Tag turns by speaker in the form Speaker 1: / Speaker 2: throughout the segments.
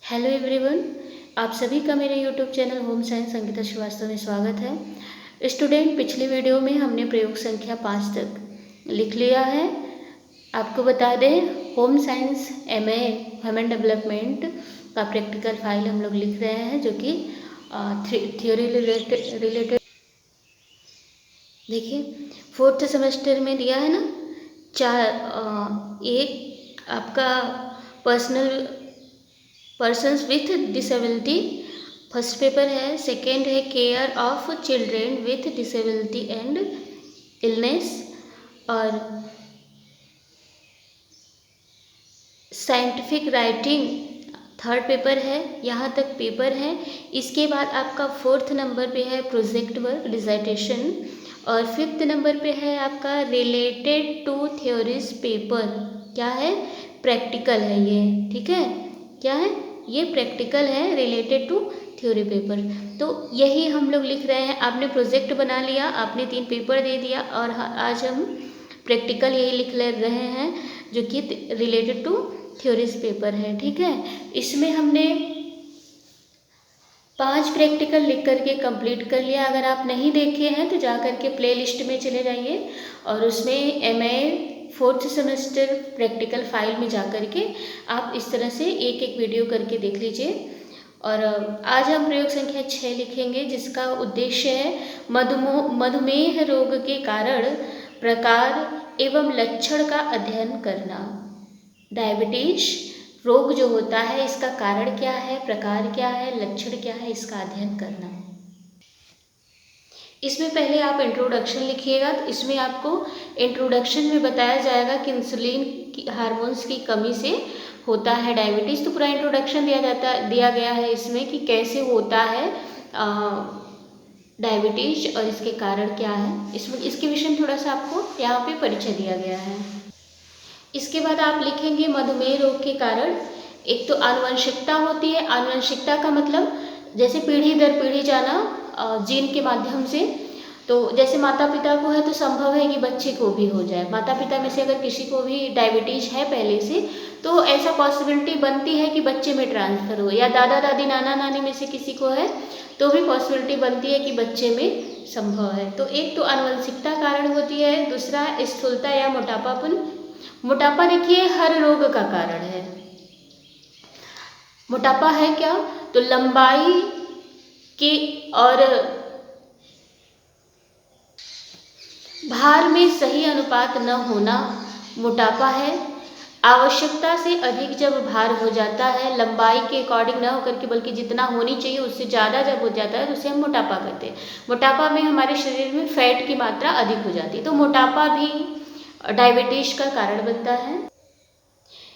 Speaker 1: Hello everyone, आप सभी का मेरे YouTube channel home science Sangeeta Srivastava में स्वागत है। स्टूडेंट, पिछले वीडियो में हमने प्रयोग संख्या 5 तक लिख लिया है। आपको बता दें, home science MA human development का प्रैक्टिकल फाइल हम लोग लिख रहे हैं, जो कि थ्योरी रिलेटेड। देखिए, 4th सेमेस्टर में दिया है ना, एक आपका persons with disability first paper है, सेकेंड है care of children with disability and illness, और साइंटिफिक राइटिंग थर्ड पेपर है। यहाँ तक पेपर है। इसके बाद आपका 4th नंबर पे है प्रोजेक्ट वर्क डिसर्टेशन, और 5th नंबर पे है आपका रिलेटेड टू थ्योरीज पेपर। क्या है? प्रैक्टिकल है ये, ठीक है। क्या है ये? प्रैक्टिकल है रिलेटेड टू थ्योरी पेपर। तो यही हम लोग लिख रहे हैं। आपने प्रोजेक्ट बना लिया, आपने 3 पेपर दे दिया, और आज हम प्रैक्टिकल यही लिख ले रहे हैं, जो कि रिलेटेड टू थ्योरीज पेपर है, ठीक है। इसमें हमने 5 प्रैक्टिकल लिख करके कंप्लीट कर लिया। अगर आप नहीं देखे हैं तो जा करके प्ले लिस्ट में चले जाइए, और उसमें MA 4th semester practical file में जा करके आप इस तरह से एक एक वीडियो करके देख लीजिए। और आज हम प्रयोग संख्या 6 लिखेंगे, जिसका उद्देश्य है मधुमेह रोग के कारण, प्रकार एवं लक्षण का अध्ययन करना। डायबिटीज रोग जो होता है, इसका कारण क्या है, प्रकार क्या है, लक्षण क्या है, इसका अध्ययन करना। इसमें पहले आप इंट्रोडक्शन लिखिएगा। तो इसमें आपको इंट्रोडक्शन में बताया जाएगा कि इंसुलिन की हार्मोन्स की कमी से होता है डायबिटीज़। तो पूरा इंट्रोडक्शन दिया गया है इसमें कि कैसे होता है डायबिटीज और इसके कारण क्या है। इसके विषय में थोड़ा सा आपको यहाँ पे परिचय दिया गया है। इसके बाद आप लिखेंगे मधुमेह रोग के कारण। एक तो आनुवंशिकता होती है। आनुवंशिकता का मतलब जैसे पीढ़ी दर पीढ़ी जाना जीन के माध्यम से। तो जैसे माता पिता को है तो संभव है कि बच्चे को भी हो जाए। माता पिता में से अगर किसी को भी डायबिटीज है पहले से, तो ऐसा पॉसिबिलिटी बनती है कि बच्चे में ट्रांसफर हो, या दादा दादी नाना नानी में से किसी को है तो भी पॉसिबिलिटी बनती है कि बच्चे में संभव है। तो एक तो आनुवंशिकता कारण होती है, दूसरा स्थूलता या मोटापापन। मोटापा देखिए हर रोग का कारण है। मोटापा है क्या? तो लंबाई के और भार में सही अनुपात न होना मोटापा है। आवश्यकता से अधिक जब भार हो जाता है, लंबाई के अकॉर्डिंग न होकर के बल्कि जितना होनी चाहिए उससे ज़्यादा जब हो जाता है तो उसे हम मोटापा कहते हैं। मोटापा में हमारे शरीर में फैट की मात्रा अधिक हो जाती है, तो मोटापा भी डायबिटीज का कारण बनता है।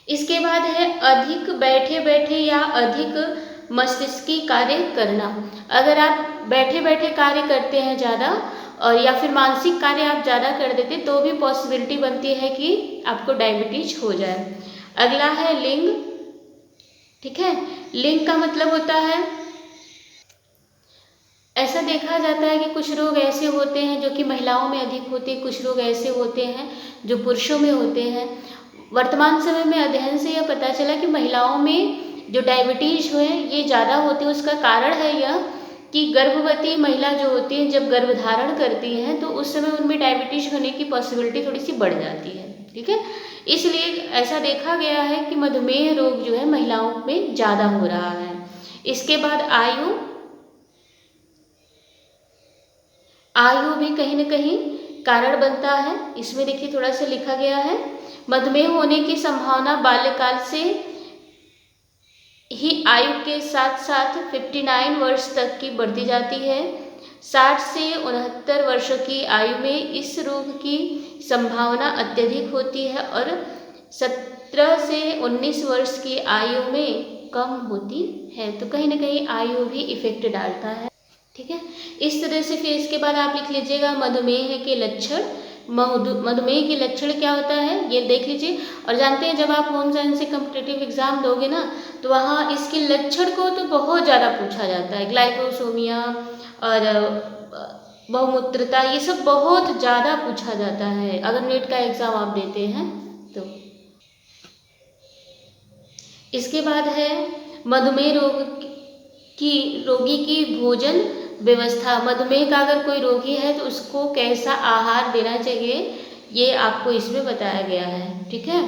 Speaker 1: इसके बाद है अधिक बैठे बैठे या अधिक मस्तिष्की कार्य करना। अगर आप बैठे बैठे कार्य करते हैं ज़्यादा, और या फिर मानसिक कार्य आप ज़्यादा कर देते, तो भी पॉसिबिलिटी बनती है कि आपको डायबिटीज हो जाए। अगला है लिंग, ठीक है। लिंग का मतलब होता है, ऐसा देखा जाता है कि कुछ रोग ऐसे होते हैं जो कि महिलाओं में अधिक होते हैं, कुछ रोग ऐसे होते हैं जो पुरुषों में होते हैं। वर्तमान समय में अध्ययन से यह पता चला कि महिलाओं में जो डायबिटीज है ये ज़्यादा होती है। उसका कारण है यह कि गर्भवती महिला जो होती है, जब गर्भधारण करती हैं तो उस समय उनमें डायबिटीज होने की पॉसिबिलिटी थोड़ी सी बढ़ जाती है, ठीक है। इसलिए ऐसा देखा गया है कि मधुमेह रोग जो है महिलाओं में ज़्यादा हो रहा है। इसके बाद आयु भी कहीं न कहीं कारण बनता है। इसमें देखिए थोड़ा सा लिखा गया है, मधुमेह होने की संभावना बाल्यकाल से ही आयु के साथ साथ 59 वर्ष तक की बढ़ती जाती है। 60 से 69 वर्षों की आयु में इस रोग की संभावना अत्यधिक होती है, और 17 से 19 वर्ष की आयु में कम होती है। तो कहीं ना कहीं आयु भी इफेक्ट डालता है, ठीक है। इस तरह से फिर इसके बाद आप लिख लीजिएगा मधुमेह के लक्षण। मधुमेह के लक्षण क्या होता है ये देख लीजिए। और जानते हैं जब आप होम साइंस से कॉम्पिटिटिव एग्जाम दोगे ना, तो वहाँ इसके लक्षण को तो बहुत ज़्यादा पूछा जाता है। ग्लाइकोसोमिया और बहुमूत्रता, ये सब बहुत ज़्यादा पूछा जाता है अगर नेट का एग्ज़ाम आप देते हैं तो। इसके बाद है मधुमेह रोगी की भोजन व्यवस्था, मधुमेह का अगर कोई रोगी है तो उसको कैसा आहार देना चाहिए, ये आपको इसमें बताया गया है। ठीक है,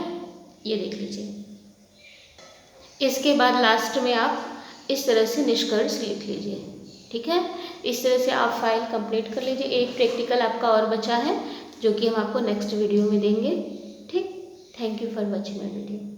Speaker 1: ये देख लीजिए। इसके बाद लास्ट में आप इस तरह से निष्कर्ष लिख लीजिए। ठीक है, इस तरह से आप फाइल कंप्लीट कर लीजिए। एक प्रैक्टिकल आपका और बचा है जो कि हम आपको नेक्स्ट वीडियो में देंगे। ठीक, thank you for watching my video.